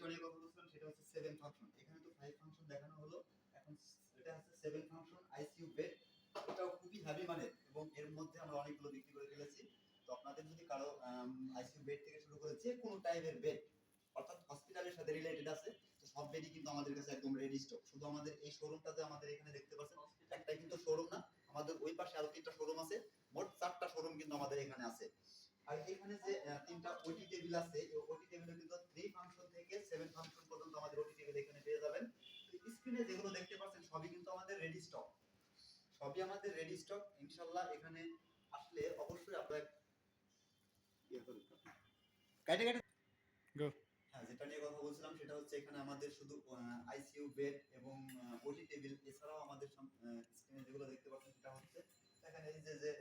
বিষয় নিয়ে কথা বলছিলাম সেটা হচ্ছে 7 ফাংশন। এখানে তো 5 ফাংশন দেখানো হলো। এখন এটা হচ্ছে 7 ফাংশন আইসিইউ বেড। এটাও খুবই হেভি মানের এবং এর মধ্যে আমরা অনেকগুলো বিক্রি করে ফেলেছি। তো আপনাদের যদি কারো আইসিইউ বেড থেকে শুরু করে যে কোনো টাইপের বেড অর্থাৎ হসপিটালের সাথে রিলেটেড আছে, তো সব বেডই কিন্তু আমাদের কাছে একদম রেডি স্টক। শুধু আমাদের এই শোরুমটাতে আমাদের এখানে দেখতে পাচ্ছেন একটাই কিন্তু শোরুম না, আমাদের ওই পাশে আরো 3টা শোরুম আছে। মোট 4টা শোরুম কিন্তু আমাদের এখানে আছে। আর এখানে যে 3টা ওটি টেবিল আছে, এই ওটি টেবিলে কিন্তু 3 ফাংশন থেকে 7 ফাংশন পর্যন্ত আমাদের ওটি টেবিল এখানে পেয়ে যাবেন। তো স্ক্রিনে যেগুলো দেখতে পাচ্ছেন সবই কিন্তু আমাদের রেডি স্টক, সবই আমাদের রেডি স্টক। ইনশাআল্লাহ এখানে আসলে অবশ্যই আপনারা কাটে কাটে গো। হ্যাঁ, যেটা নিয়ে কথা বলছিলাম সেটা হচ্ছে এখানে আমাদের শুধু আইসিইউ বেড এবং ওটি টেবিল, এছাড়াও আমাদের স্ক্রিনে যেগুলো দেখতে পাচ্ছেন সেটা হচ্ছে এখানে এই যে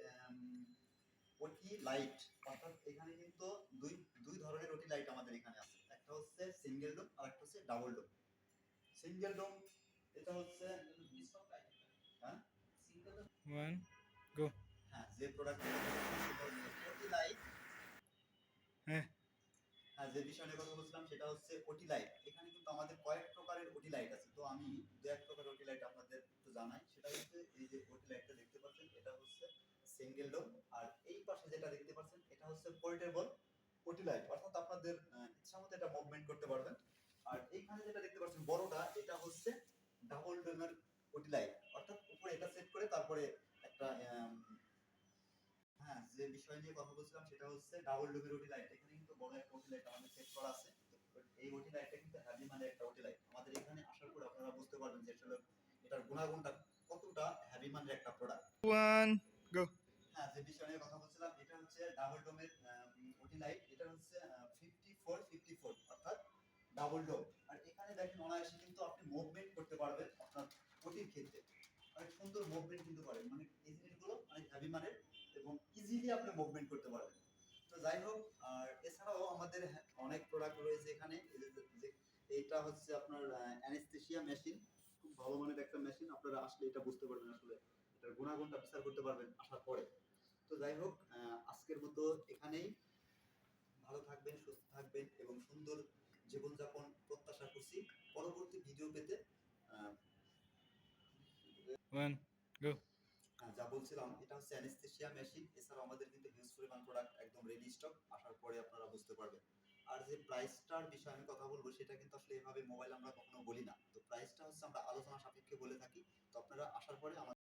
ওটি লাইট, অর্থাৎ এখানে কিন্তু দুই দুই ধরনের ওটি লাইট আমাদের এখানে আছে। একটা হচ্ছে সিঙ্গেল ডোম আর একটা হচ্ছে ডাবল ডোম। সিঙ্গেল ডোম এটা হচ্ছে হ্যাঁ সিঙ্গেল ডোম 1 গো। হ্যাঁ, যে প্রোডাক্ট ওটি লাইট, হ্যাঁ হ্যাঁ, যে বিষয় নিয়ে কথা বলছিলাম সেটা হচ্ছে ওটি লাইট। এখানে কিন্তু আমাদের কয়েক প্রকারের ওটি লাইট আছে। তো আমি দু এক প্রকার ওটি লাইট আপনাদের একটু জানাই। সেটা হচ্ছে এই যে ওটি লাইটটা দেখতে পাচ্ছেন এটা হচ্ছে সিঙ্গেল ডোম, আর এই পাশে যেটা দেখতে পাচ্ছেন এটা হচ্ছে পোর্টেবল ওটি লাইট, অর্থাৎ আপনাদের ইচ্ছামতো এটা মুভমেন্ট করতে পারবেন। আর এইখানে যেটা দেখতে পাচ্ছেন বড়টা, এটা হচ্ছে ডাবল ডোমের ওটি লাইট, অর্থাৎ উপরে এটা সেট করে তারপরে একটা হ্যাঁ, যে বিষয় নিয়ে কথা বলছিলাম সেটা হচ্ছে ডাবল ডোমের ওটি লাইট। এখানে কিন্তু বড় একটা ওটি লাইট আমাদের সেট করা আছে। এই ওটি লাইটটা কিন্তু হেভি মানে একটা ওটি লাইট। আমাদের এখানে আসার পর আপনারা বুঝতে পারবেন যে আসলে এটার গুণাগুণটা কতটা হেভি মানের একটা প্রোডাক্ট। 1 গো। হ্যাঁ, যে বিষয় নিয়ে কথা বলছিলাম এটা হচ্ছে ডাবল ডোমের ওটি লাইট। এটা হচ্ছে 54 অর্থাৎ ডাবল ডোম। আর এখানে দেখেন অনায়াসে কিন্তু আপনি মুভমেন্ট করতে পারবেন আপনার ওটির ক্ষেত্রে। অনেক সুন্দর মুভমেন্ট কিন্তু পারেন, মানে এই জিনিসগুলো অনেক হেভি মানের এবং ইজিলি আপনি মুভমেন্ট করতে পারবেন। তো যাই হোক, আর এছাড়াও আমাদের অনেক প্রোডাক্ট রয়েছে এখানে। এটা হচ্ছে আপনার অ্যানেস্থেসিয়া মেশিন, খুব ভালো মানের একটা মেশিন। আপনারা আসলে এটা বুঝতে পারবেন, আসলে এটার গুণাগুণটা বিচার করতে পারবেন আসার পরে। তো যাই হোক, আজকের মতো এখানেই। ভালো থাকবেন, সুস্থ থাকবেন এবং সুন্দর জীবনযাপন প্রত্যাশা করছি। পরবর্তী ভিডিও পেতে 1 গো। যা বলছিলাম এটা হচ্ছে অ্যানেস্থেসিয়া মেশিন। এছাড়াও আমাদের কিন্তু হিউজ পরিমাণ প্রোডাক্ট একদম রেডি স্টক, আসার পরে আপনারা বুঝতে পারবেন। আর যে প্রাইসটার বিষয়ে আমি কথা বলবো সেটা কিন্তু আসলে এভাবে মোবাইল আমরা কখনো বলি না। তো প্রাইসটা হচ্ছে আমরা আলোচনা সাপেক্ষে বলে থাকি। তো আপনারা আসার পরে